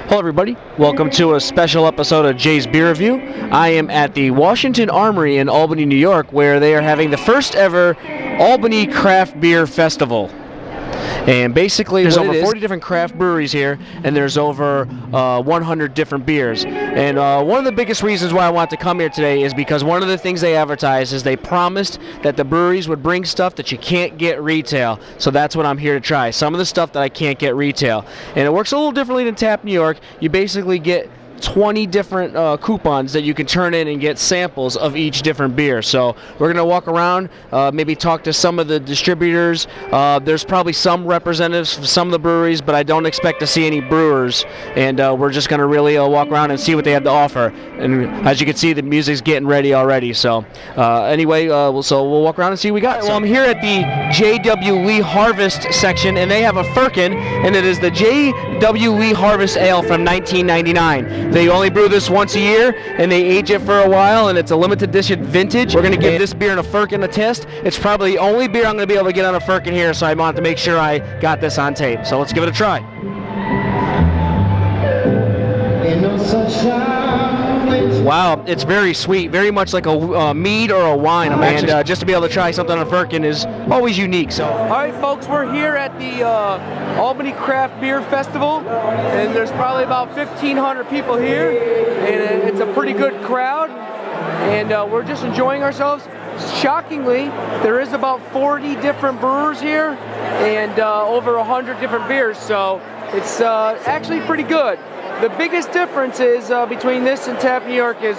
Hello everybody, welcome to a special episode of Jay's Beer Review. I am at the Washington Armory in Albany, New York, where they are having the first ever Albany Craft Beer Festival. And basically there's over 40 different craft breweries here, and there's over 100 different beers. And one of the biggest reasons why I want to come here today is because one of the things they advertised is they promised that the breweries would bring stuff that you can't get retail. So that's what I'm here to try. Some of the stuff that I can't get retail. And it works a little differently than Tap New York. You basically get 20 different coupons that you can turn in and get samples of each different beer. So we're going to walk around, maybe talk to some of the distributors. There's probably some representatives from some of the breweries, but I don't expect to see any brewers. And we're just going to really walk around and see what they have to offer. And as you can see, the music's getting ready already. So anyway, we'll walk around and see what we got. Well, I'm here at the J.W. Lee Harvest section, and they have a firkin, and it is the J.W. Lee Harvest Ale from 1999. They only brew this once a year, and they age it for a while, and it's a limited edition vintage. We're going to give this beer and a firkin a test. It's probably the only beer I'm going to be able to get on a firkin here, so I wanted to make sure I got this on tape. So let's give it a try. Wow, it's very sweet, very much like a mead or a wine. And just to be able to try something on a firkin is always unique. So, all right, folks, we're here at the Albany Craft Beer Festival, and there's probably about 1,500 people here, and it's a pretty good crowd, and we're just enjoying ourselves. Shockingly, there is about 40 different brewers here, and over 100 different beers, so it's actually pretty good. The biggest difference is between this and Tap New York is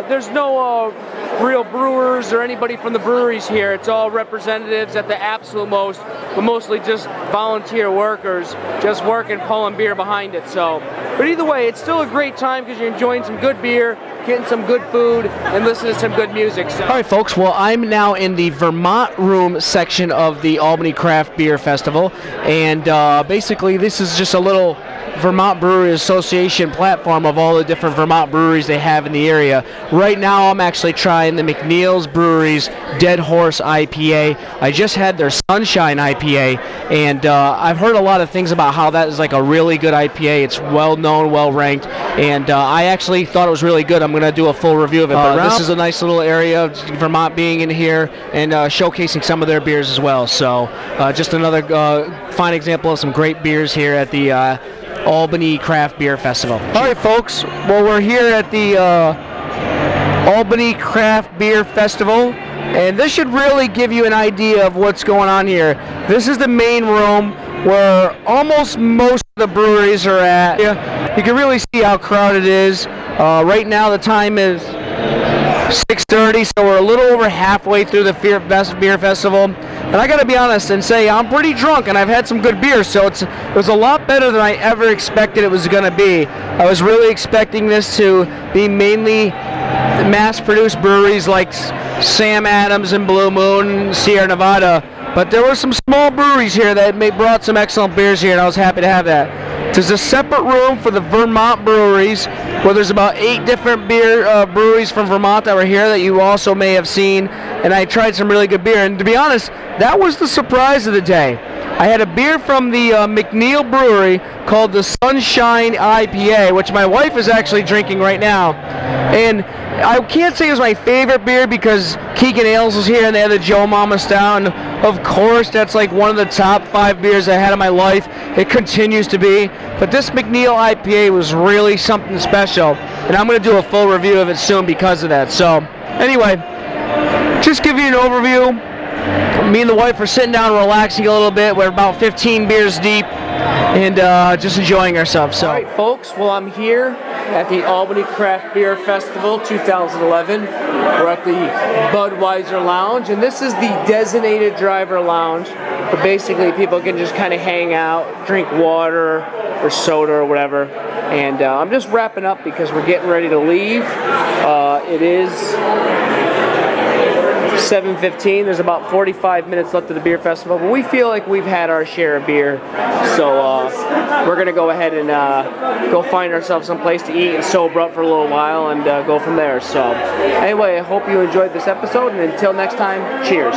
there's no real brewers or anybody from the breweries here. It's all representatives at the absolute most, but mostly just volunteer workers just working, pulling beer behind it. So, but either way, it's still a great time because you're enjoying some good beer, getting some good food, and listening to some good music. So. All right, folks, well, I'm now in the Vermont Room section of the Albany Craft Beer Festival, and basically this is just a little Vermont Brewery Association platform of all the different Vermont breweries they have in the area. Right now I'm actually trying the McNeil's Brewery's Dead Horse IPA. I just had their Sunshine IPA, and I've heard a lot of things about how that is like a really good IPA. It's well known, well ranked, and I actually thought it was really good. I'm going to do a full review of it. But this is a nice little area, Vermont being in here and showcasing some of their beers as well. So just another fine example of some great beers here at the Albany Craft Beer Festival. All right, folks. Well, we're here at the Albany Craft Beer Festival, and this should really give you an idea of what's going on here. This is the main room where almost most of the breweries are at. You can really see how crowded it is. Right now, the time is 6:30, so we're a little over halfway through the beer festival. And I gotta be honest and say I'm pretty drunk, and I've had some good beer, so it was a lot better than I ever expected it was gonna be. I was really expecting this to be mainly mass-produced breweries like Sam Adams and Blue Moon and Sierra Nevada, but there were some small breweries here that brought some excellent beers here, and I was happy to have that. There's a separate room for the Vermont breweries, where there's about 8 different breweries from Vermont that were here that you also may have seen, and I tried some really good beer. And to be honest, that was the surprise of the day. I had a beer from the McNeil Brewery called the Sunshine IPA, which my wife is actually drinking right now. And I can't say it was my favorite beer because Keegan Ales was here and they had the Joe Mama Stout. And of course, that's like one of the top 5 beers I had in my life. It continues to be. But this McNeil IPA was really something special. And I'm going to do a full review of it soon because of that. So anyway, just give you an overview. Me and the wife are sitting down relaxing a little bit. We're about 15 beers deep and just enjoying ourselves. So. All right, folks. Well, I'm here at the Albany Craft Beer Festival 2011. We're at the Budweiser Lounge, and this is the designated driver lounge, where basically people can just kind of hang out, drink water or soda or whatever. And I'm just wrapping up because we're getting ready to leave. It is 7:15. There's about 45 minutes left of the beer festival, but we feel like we've had our share of beer, so we're gonna go ahead and go find ourselves some place to eat and sober up for a little while and go from there. So anyway, I hope you enjoyed this episode, and until next time, cheers.